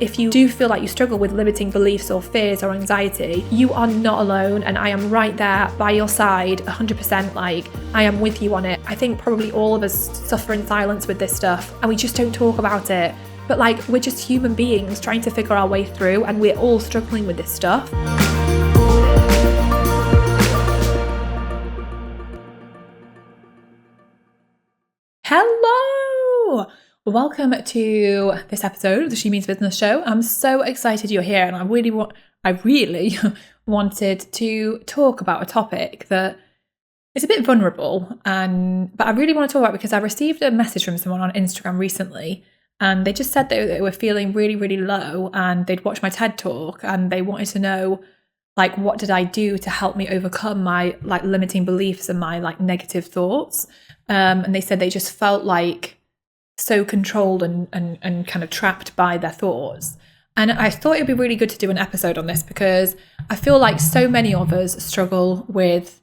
If you do feel like you struggle with limiting beliefs or fears or anxiety, you are not alone, and I am right there by your side 100%. Like, I am with you on it. I think probably all of us suffer in silence with this stuff and we just don't talk about it. But like, we're just human beings trying to figure our way through, and we're all struggling with this stuff. Hello! Welcome to this episode of the She Means Business show. I'm so excited you're here, and I really wanted to talk about a topic that is a bit vulnerable, but I really want to talk about it because I received a message from someone on Instagram recently, and they just said that they were feeling really, really low, and they'd watched my TED talk, and they wanted to know, like, what did I do to help me overcome my like limiting beliefs and my like negative thoughts? And they said they just felt like so controlled and kind of trapped by their thoughts. And I thought it'd be really good to do an episode on this because I feel like so many of us struggle with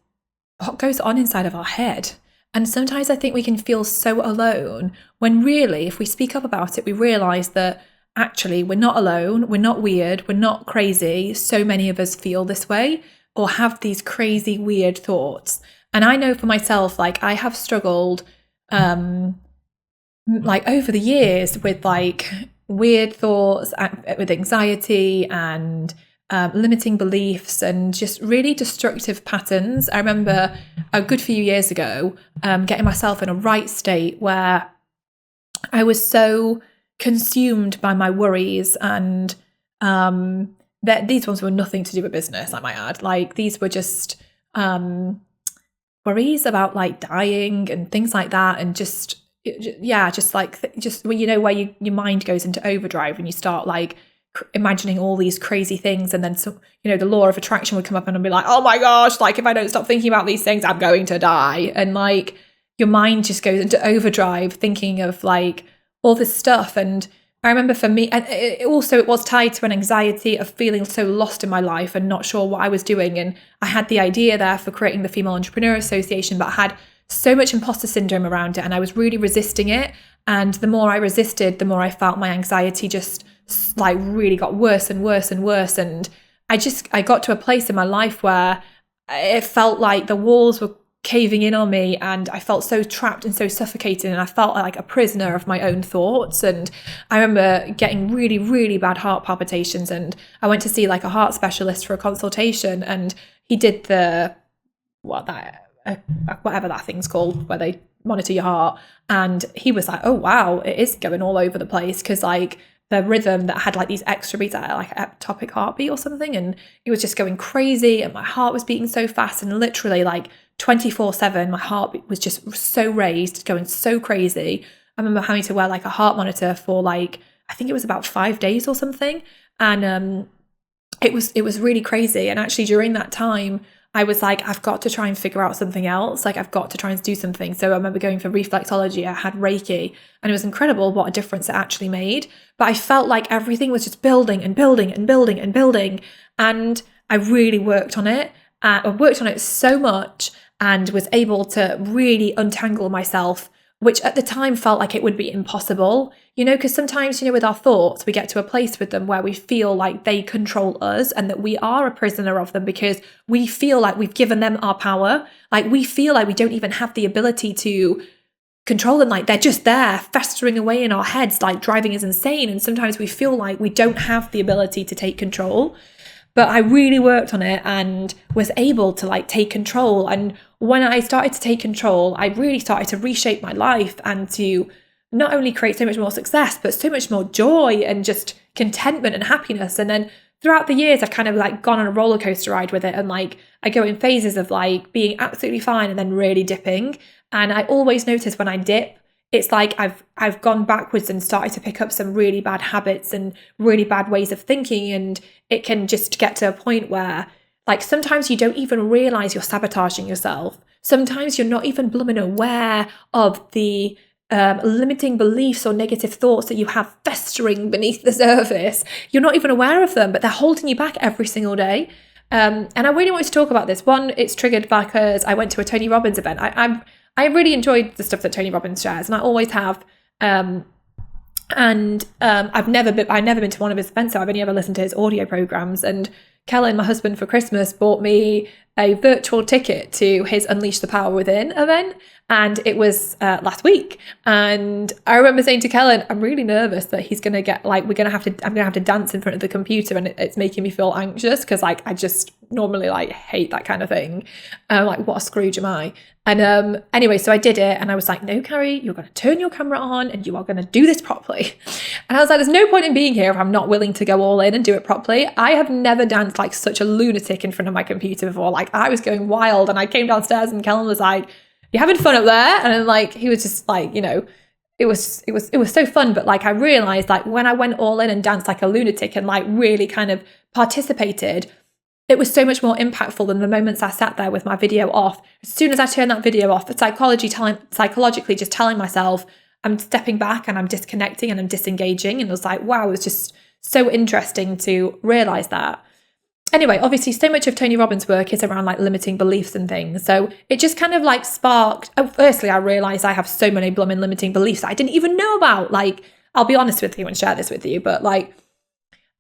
what goes on inside of our head. And sometimes I think we can feel so alone when really, if we speak up about it, we realize that actually we're not alone, we're not weird, we're not crazy. So many of us feel this way or have these crazy, weird thoughts. And I know for myself, like, I have struggled like over the years with like weird thoughts, with anxiety and limiting beliefs and just really destructive patterns. I remember a good few years ago getting myself in a right state where I was so consumed by my worries, and that these ones were nothing to do with business, I might add. Like, these were just worries about like dying and things like that, and just where your mind goes into overdrive and you start like imagining all these crazy things, and then the law of attraction would come up and I'd be like, oh my gosh, like if I don't stop thinking about these things, I'm going to die. And like your mind just goes into overdrive thinking of like all this stuff. And I remember for me, and it was tied to an anxiety of feeling so lost in my life and not sure what I was doing. And I had the idea there for creating the Female Entrepreneur Association, but I had so much imposter syndrome around it, and I was really resisting it. And the more I resisted, the more I felt my anxiety just like really got worse and worse and worse. And I got to a place in my life where it felt like the walls were caving in on me, and I felt so trapped and so suffocated, and I felt like a prisoner of my own thoughts. And I remember getting really, really bad heart palpitations, and I went to see like a heart specialist for a consultation, and he did whatever that thing's called, where they monitor your heart. And he was like, oh wow, it is going all over the place, because like the rhythm that had like these extra beats, like ectopic heartbeat or something, and it was just going crazy, and my heart was beating so fast, and literally like 24/7 my heart was just so raised, going so crazy. I remember having to wear like a heart monitor for like, I think it was about 5 days or something, and it was really crazy. And actually during that time I was like, I've got to try and figure out something else. Like, I've got to try and do something. So I remember going for reflexology. I had Reiki, and it was incredible what a difference it actually made. But I felt like everything was just building and building and building and building. And I really worked on it. I worked on it so much and was able to really untangle myself, which at the time felt like it would be impossible, because sometimes, with our thoughts, we get to a place with them where we feel like they control us and that we are a prisoner of them, because we feel like we've given them our power. Like, we feel like we don't even have the ability to control them. Like, they're just there festering away in our heads, like driving us insane. And sometimes we feel like we don't have the ability to take control. But I really worked on it and was able to like take control. And when I started to take control, I really started to reshape my life and to not only create so much more success, but so much more joy and just contentment and happiness. And then throughout the years, I've kind of like gone on a roller coaster ride with it. And like, I go in phases of like being absolutely fine and then really dipping. And I always notice when I dip, it's like I've gone backwards and started to pick up some really bad habits and really bad ways of thinking. And it can just get to a point where like sometimes you don't even realize you're sabotaging yourself. Sometimes you're not even blooming aware of the limiting beliefs or negative thoughts that you have festering beneath the surface. You're not even aware of them, but they're holding you back every single day. And I really wanted to talk about this. One, it's triggered because I went to a Tony Robbins event. I really enjoyed the stuff that Tony Robbins shares, and I always have. And I've never been to one of his events, so I've only ever listened to his audio programs. And Kellen, my husband, for Christmas bought me a virtual ticket to his Unleash the Power Within event, and it was last week. And I remember saying to Kellen, I'm really nervous that he's gonna get like I'm gonna have to dance in front of the computer, and it's making me feel anxious because like I just normally like hate that kind of thing. Like, what a Scrooge am I? And anyway, so I did it, and I was like, no, Carrie, you're going to turn your camera on and you are going to do this properly. And I was like, there's no point in being here if I'm not willing to go all in and do it properly. I have never danced like such a lunatic in front of my computer before. Like, I was going wild, and I came downstairs and Kellen was like, you having fun up there? And then, like, he was just like, you know, it was so fun. But like, I realized like when I went all in and danced like a lunatic and like really kind of participated, it was so much more impactful than the moments I sat there with my video off. As soon as I turned that video off, psychologically just telling myself, I'm stepping back and I'm disconnecting and I'm disengaging. And it was like, wow, it was just so interesting to realize that. Anyway, obviously, so much of Tony Robbins' work is around like limiting beliefs and things. So it just kind of like sparked. Firstly, I realized I have so many blooming limiting beliefs that I didn't even know about. Like, I'll be honest with you and share this with you, but like,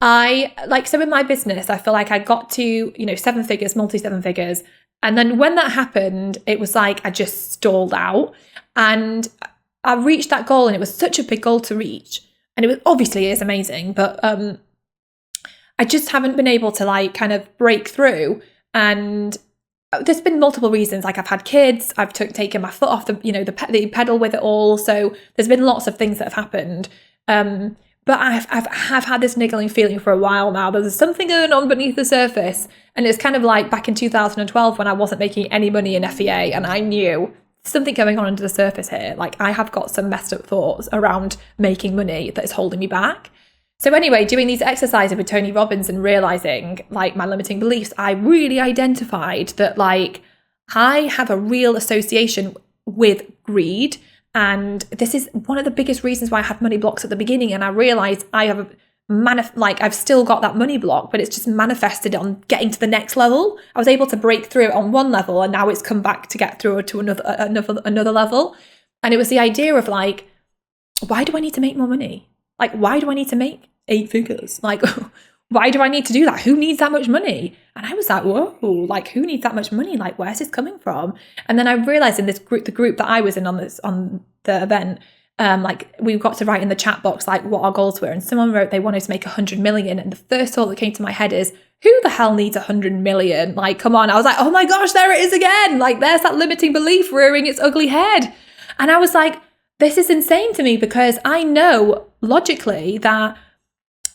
so in my business, I feel like I got to, you know, 7 figures, multi-7 figures. And then when that happened, it was like I just stalled out, and I reached that goal, and it was such a big goal to reach. And it was obviously is amazing, but I just haven't been able to like kind of break through. And there's been multiple reasons. Like, I've had kids, I've taken my foot off the pedal with it all. So there's been lots of things that have happened. But I've had this niggling feeling for a while now. There's something going on beneath the surface. And it's kind of like back in 2012 when I wasn't making any money in FEA, and I knew something going on under the surface here. Like, I have got some messed up thoughts around making money that is holding me back. So anyway, doing these exercises with Tony Robbins and realizing like my limiting beliefs, I really identified that like I have a real association with greed. And this is one of the biggest reasons why I had money blocks at the beginning. And I realized I have I've still got that money block, but it's just manifested on getting to the next level. I was able to break through it on one level, and now it's come back to get through to another level. And it was the idea of like, why do I need to make more money? Like, why do I need to make 8 figures? Like, why do I need to do that? Who needs that much money? And I was like, whoa, like, who needs that much money? Like, where's this coming from? And then I realized in this group, the group that I was in on the event, like, we got to write in the chat box, like, what our goals were. And someone wrote they wanted to make 100 million. And the first thought that came to my head is, who the hell needs 100 million? Like, come on. I was like, oh my gosh, there it is again. Like, there's that limiting belief rearing its ugly head. And I was like, this is insane to me, because I know logically that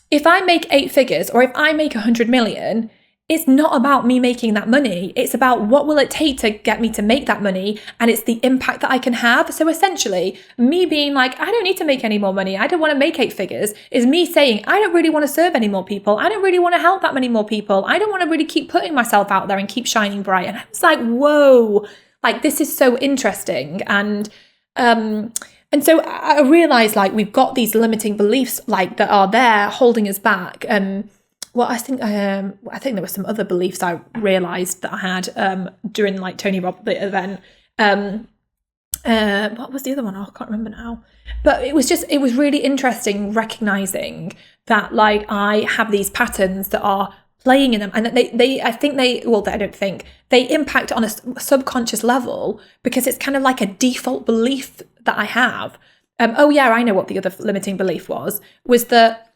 if I make 8 figures or if I make 100 million, it's not about me making that money. It's about what will it take to get me to make that money, and it's the impact that I can have. So essentially, me being like, I don't need to make any more money, I don't want to make 8 figures, is me saying, I don't really want to serve any more people. I don't really want to help that many more people. I don't want to really keep putting myself out there and keep shining bright. And I was like, whoa, like, this is so interesting. And so I realized, like, we've got these limiting beliefs, like, that are there holding us back. Well, I think there were some other beliefs I realized that I had during like Tony Robbins the event. What was the other one? Oh, I can't remember now. But it was really interesting recognizing that like I have these patterns that are playing in them, and that they impact on a subconscious level, because it's kind of like a default belief that I have. Oh yeah, I know what the other limiting belief was that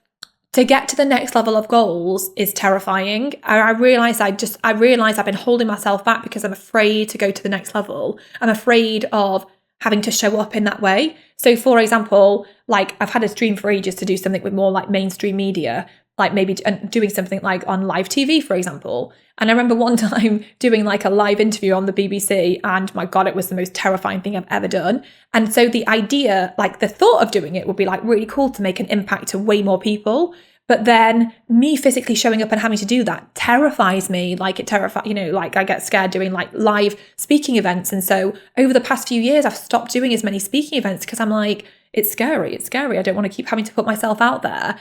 to get to the next level of goals is terrifying. I realized I've been holding myself back because I'm afraid to go to the next level. I'm afraid of having to show up in that way. So for example, like, I've had a dream for ages to do something with more like mainstream media, like maybe doing something like on live TV, for example. And I remember one time doing like a live interview on the BBC, and my God, it was the most terrifying thing I've ever done. And so the idea, like the thought of doing it would be like really cool to make an impact to way more people. But then me physically showing up and having to do that terrifies me. Like, it terrifies, like I get scared doing like live speaking events. And so over the past few years, I've stopped doing as many speaking events because I'm like, it's scary. I don't want to keep having to put myself out there.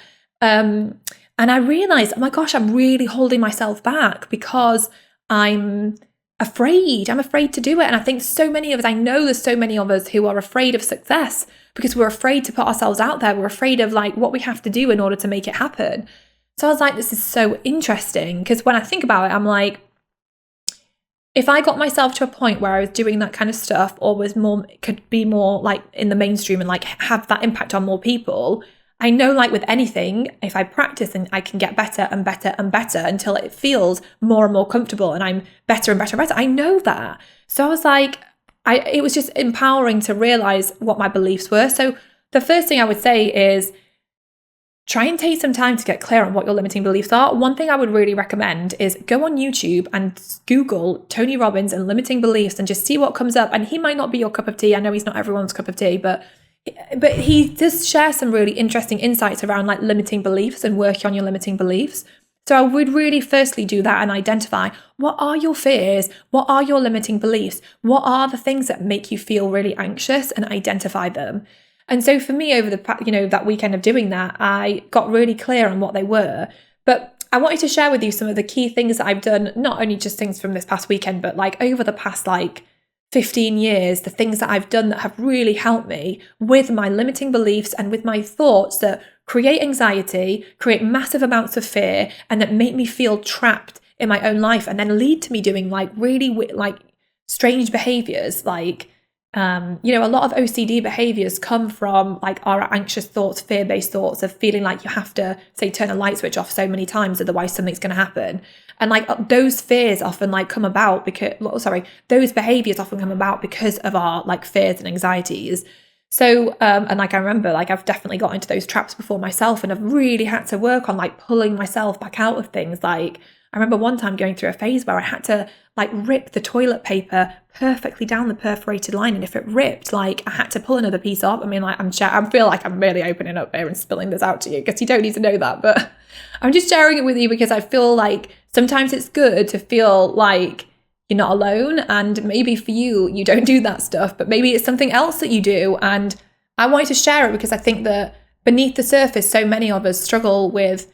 And I realized, oh my gosh, I'm really holding myself back because I'm afraid. I'm afraid to do it. And I think I know there's so many of us who are afraid of success because we're afraid to put ourselves out there. We're afraid of like what we have to do in order to make it happen. So I was like, this is so interesting, because when I think about it, I'm like, if I got myself to a point where I was doing that kind of stuff, or could be more like in the mainstream and like have that impact on more people, I know like with anything, if I practice, and I can get better and better and better until it feels more and more comfortable and I'm better and better and better. I know that. So I was like, it was just empowering to realize what my beliefs were. So the first thing I would say is try and take some time to get clear on what your limiting beliefs are. One thing I would really recommend is go on YouTube and Google Tony Robbins and limiting beliefs and just see what comes up. And he might not be your cup of tea. I know he's not everyone's cup of tea, but he does share some really interesting insights around like limiting beliefs and working on your limiting beliefs. So I would really firstly do that and identify, what are your fears? What are your limiting beliefs? What are the things that make you feel really anxious, and identify them. And so for me, over the that weekend of doing that, I got really clear on what they were. But I wanted to share with you some of the key things that I've done, not only just things from this past weekend, but like over the past like 15 years, the things that I've done that have really helped me with my limiting beliefs and with my thoughts that create anxiety, create massive amounts of fear, and that make me feel trapped in my own life, and then lead to me doing like really like strange behaviors. Like, a lot of OCD behaviors come from like our anxious thoughts, fear-based thoughts of feeling like you have to, say, turn a light switch off so many times, otherwise something's going to happen. And like those fears often like come about those behaviors often come about because of our like fears and anxieties. So, and like I remember, like I've definitely got into those traps before myself, and I've really had to work on like pulling myself back out of things. Like I remember one time going through a phase where I had to like rip the toilet paper perfectly down the perforated line, and if it ripped, like I had to pull another piece off. I mean, like I feel like I'm really opening up here and spilling this out to you, because you don't need to know that, but I'm just sharing it with you because I feel like sometimes it's good to feel like you're not alone, and maybe for you, you don't do that stuff, but maybe it's something else that you do. And I wanted to share it because I think that beneath the surface, so many of us struggle with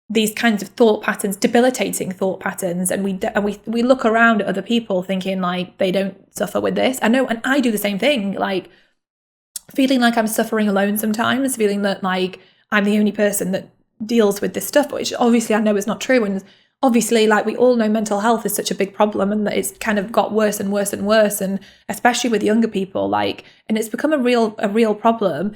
these kinds of thought patterns, debilitating thought patterns, and we look around at other people thinking like they don't suffer with this. I know, and I do the same thing, like feeling like I'm suffering alone sometimes, feeling that like I'm the only person that deals with this stuff, which obviously I know is not true. And obviously, like we all know, mental health is such a big problem, and that it's kind of got worse and worse and worse, and especially with younger people, like, and it's become a real problem.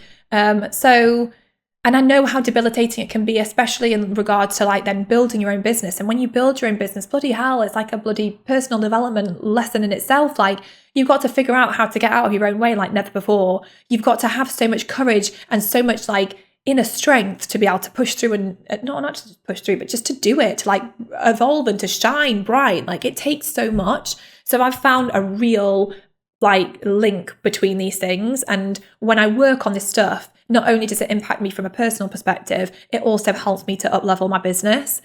And I know how debilitating it can be, especially in regards to like then building your own business. And when you build your own business, bloody hell, it's like a bloody personal development lesson in itself. Like you've got to figure out how to get out of your own way like never before. You've got to have so much courage and so much like inner strength to be able to push through, and not just push through, but just to do it, to like evolve and to shine bright. Like it takes so much. So I've found a real like link between these things. And when I work on this stuff, not only does it impact me from a personal perspective, it also helps me to up-level my business.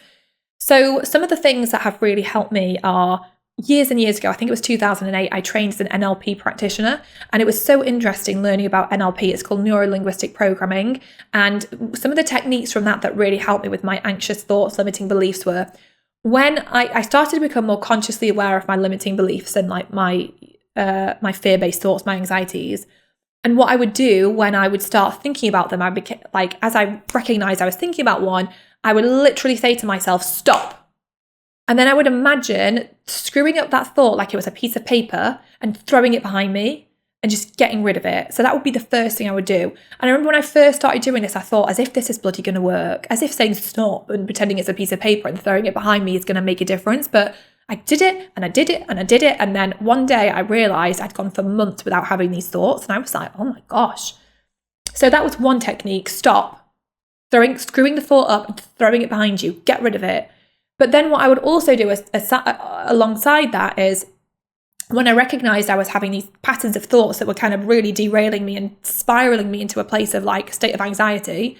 So some of the things that have really helped me are, years and years ago, I think it was 2008, I trained as an NLP practitioner, and it was so interesting learning about NLP. It's called neuro-linguistic programming. And some of the techniques from that really helped me with my anxious thoughts, limiting beliefs were, when I started to become more consciously aware of my limiting beliefs and like my fear-based thoughts, my anxieties. And what I would do when I would start thinking about them, as I recognized I was thinking about one, I would literally say to myself, stop. And then I would imagine screwing up that thought like it was a piece of paper and throwing it behind me and just getting rid of it. So that would be the first thing I would do. And I remember when I first started doing this, I thought, as if this is bloody going to work, as if saying stop and pretending it's a piece of paper and throwing it behind me is going to make a difference. But I did it and I did it and I did it. And then one day I realized I'd gone for months without having these thoughts. And I was like, oh my gosh. So that was one technique. Stop. Screwing the thought up and throwing it behind you. Get rid of it. But then what I would also do alongside that is, when I recognized I was having these patterns of thoughts that were kind of really derailing me and spiraling me into a place of like state of anxiety,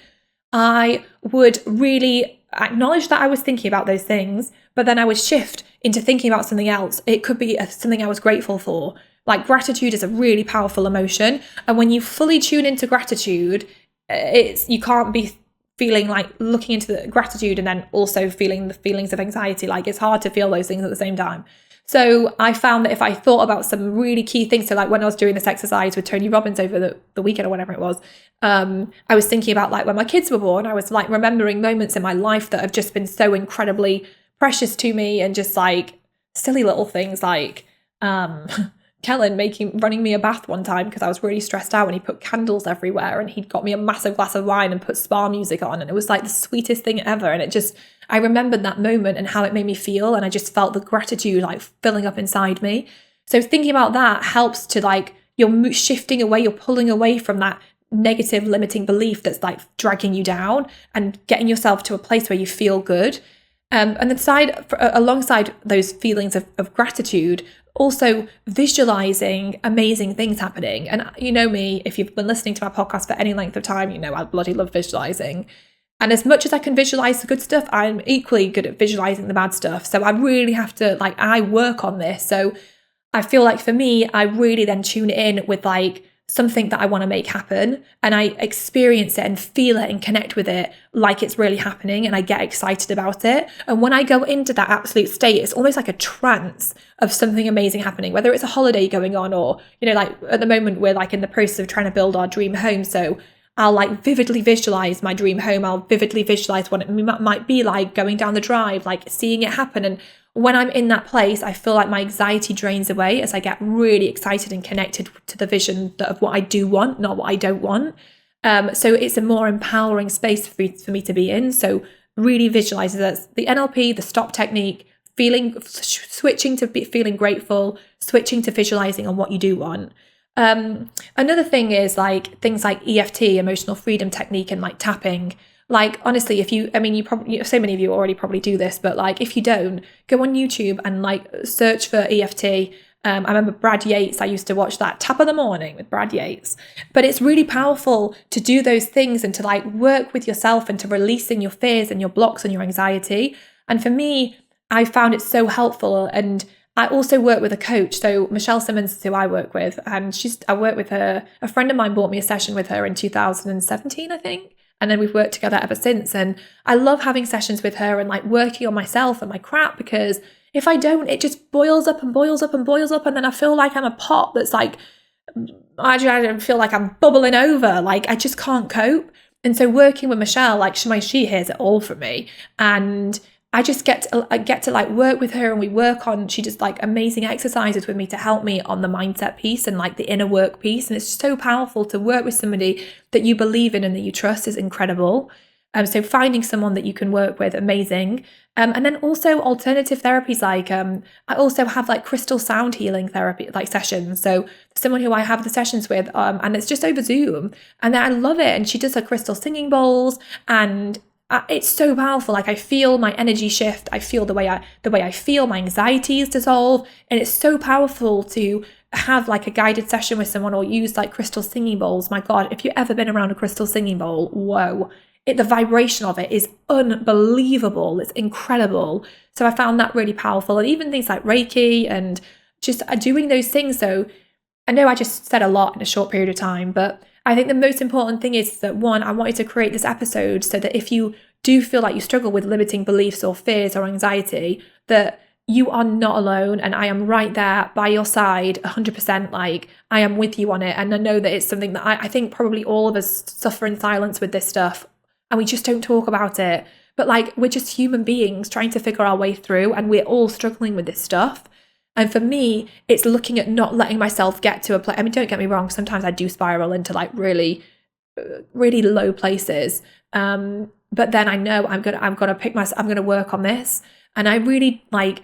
I would really acknowledge that I was thinking about those things, but then I would shift into thinking about something else. It could be something I was grateful for. Like gratitude is a really powerful emotion. And when you fully tune into gratitude, you can't be feeling like looking into the gratitude and then also feeling the feelings of anxiety. Like it's hard to feel those things at the same time. So I found that if I thought about some really key things, so like when I was doing this exercise with Tony Robbins over the weekend or whatever it was, I was thinking about like when my kids were born, I was like remembering moments in my life that have just been so incredibly precious to me, and just like silly little things like Kellen running me a bath one time because I was really stressed out, and he put candles everywhere, and he'd got me a massive glass of wine and put spa music on, and it was like the sweetest thing ever. And I remembered that moment and how it made me feel, and I just felt the gratitude like filling up inside me. So thinking about that helps to like, you're shifting away, you're pulling away from that negative limiting belief that's like dragging you down, and getting yourself to a place where you feel good. And then alongside those feelings of gratitude, also visualizing amazing things happening. And you know me, if you've been listening to my podcast for any length of time, you know I bloody love visualizing. And as much as I can visualize the good stuff, I'm equally good at visualizing the bad stuff. So I really have to, I work on this. So I feel like for me, I really then tune in with like something that I want to make happen, and I experience it and feel it and connect with it like it's really happening, and I get excited about it. And when I go into that absolute state, it's almost like a trance of something amazing happening, whether it's a holiday going on, or, you know, like at the moment we're like in the process of trying to build our dream home. So I'll like vividly visualize my dream home. I'll vividly visualize what it might be like going down the drive, like seeing it happen. And when I'm in that place, I feel like my anxiety drains away as I get really excited and connected to the vision of what I do want, not what I don't want. So it's a more empowering space for me to be in. So really visualizing that the NLP, the stop technique, switching to feeling grateful, switching to visualizing on what you do want. Another thing is like things like EFT, emotional freedom technique, and like tapping. Like, honestly, so many of you already probably do this, but like, if you don't, go on YouTube and like search for EFT. I remember Brad Yates, I used to watch that Tap of the Morning with Brad Yates. But it's really powerful to do those things and to like work with yourself and to releasing your fears and your blocks and your anxiety. And for me, I found it so helpful. And I also work with a coach. So Michelle Simmons is who I work with, and I work with her. A friend of mine bought me a session with her in 2017, I think. And then we've worked together ever since. And I love having sessions with her and like working on myself and my crap, because if I don't, it just boils up and boils up and boils up. And then I feel like I'm a pot that's like, I feel like I'm bubbling over. Like I just can't cope. And so working with Michelle, like she hears it all from me. And I just get to like work with her, and she does like amazing exercises with me to help me on the mindset piece and like the inner work piece. And it's so powerful to work with somebody that you believe in and that you trust is incredible. So finding someone that you can work with, amazing. And then also alternative therapies, like I also have like crystal sound healing therapy, like sessions. So someone who I have the sessions with, and it's just over Zoom, and I love it. And she does her crystal singing bowls, and it's so powerful. Like I feel my energy shift. I feel the way I feel, my anxieties dissolve. And it's so powerful to have like a guided session with someone or use like crystal singing bowls. My God, if you've ever been around a crystal singing bowl, whoa, the vibration of it is unbelievable. It's incredible. So I found that really powerful. And even things like Reiki and just doing those things. So I know I just said a lot in a short period of time, but I think the most important thing is that, one, I wanted to create this episode so that if you do feel like you struggle with limiting beliefs or fears or anxiety, that you are not alone, and I am right there by your side 100%. Like I am with you on it. And I know that it's something that I think probably all of us suffer in silence with this stuff, and we just don't talk about it. But like, we're just human beings trying to figure our way through, and we're all struggling with this stuff. And for me, it's looking at not letting myself get to a place. I mean, don't get me wrong, sometimes I do spiral into like really, really low places. But then I know I'm gonna work on this. And I really like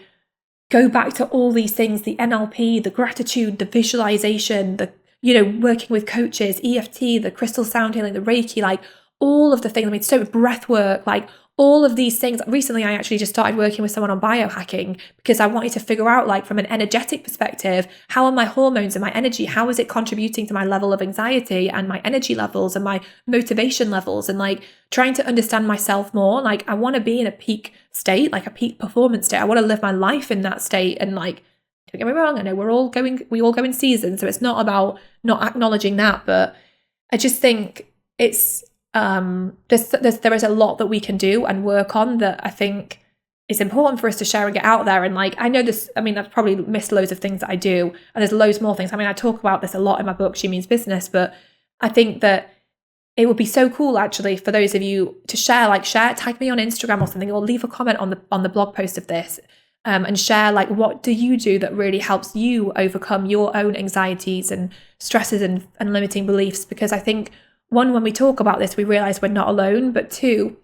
go back to all these things, the NLP, the gratitude, the visualization, working with coaches, EFT, the crystal sound healing, the Reiki, like all of the things. I mean, so breath work, like all of these things. Recently, I actually just started working with someone on biohacking because I wanted to figure out, like, from an energetic perspective, how are my hormones and my energy, how is it contributing to my level of anxiety and my energy levels and my motivation levels, and like trying to understand myself more. Like, I want to be in a peak state, like a peak performance state. I want to live my life in that state. And like, don't get me wrong, I know we all go in seasons, so it's not about not acknowledging that, but I just think there is a lot that we can do and work on that I think is important for us to share and get out there. And like, I know this, I mean, I've probably missed loads of things that I do, and there's loads more things. I mean, I talk about this a lot in my book, She Means Business, but I think that it would be so cool actually for those of you to share, tag me on Instagram or something, or leave a comment on the blog post of this, and share like, what do you do that really helps you overcome your own anxieties and stresses and limiting beliefs? Because I think, one, when we talk about this, we realize we're not alone, but two,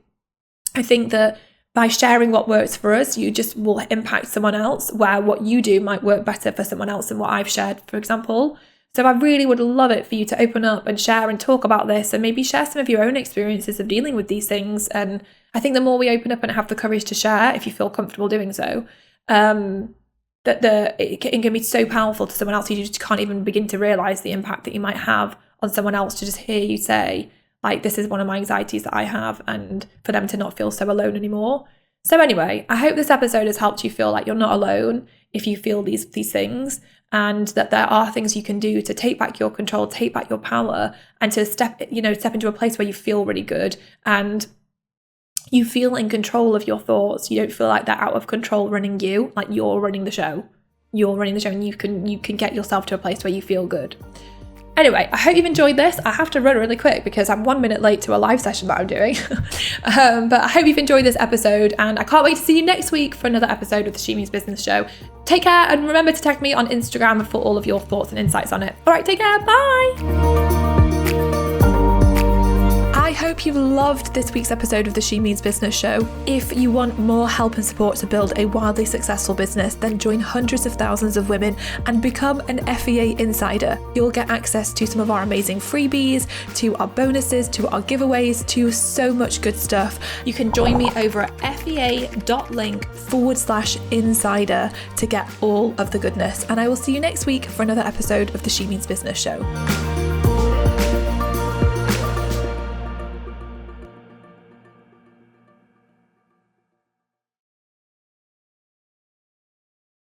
I think that by sharing what works for us, you just will impact someone else, where what you do might work better for someone else than what I've shared, for example. So I really would love it for you to open up and share and talk about this, and maybe share some of your own experiences of dealing with these things. And I think the more we open up and have the courage to share, if you feel comfortable doing so, it can be so powerful to someone else. You just can't even begin to realize the impact that you might have on someone else to just hear you say, like, this is one of my anxieties that I have, and for them to not feel so alone anymore. So anyway, I hope this episode has helped you feel like you're not alone if you feel these things, and that there are things you can do to take back your control, take back your power, and to step into a place where you feel really good and you feel in control of your thoughts. You don't feel like they're out of control running you, like you're running the show. You're running the show, and you can get yourself to a place where you feel good. Anyway, I hope you've enjoyed this. I have to run really quick because I'm 1 minute late to a live session that I'm doing. But I hope you've enjoyed this episode, and I can't wait to see you next week for another episode of the She Means Business Show. Take care, and remember to tag me on Instagram for all of your thoughts and insights on it. All right, take care. Bye. I hope you've loved this week's episode of the She Means Business Show. If you want more help and support to build a wildly successful business, then join hundreds of thousands of women and become an FEA insider. You'll get access to some of our amazing freebies, to our bonuses, to our giveaways, to so much good stuff. You can join me over at fea.link/insider to get all of the goodness. And I will see you next week for another episode of the She Means Business Show.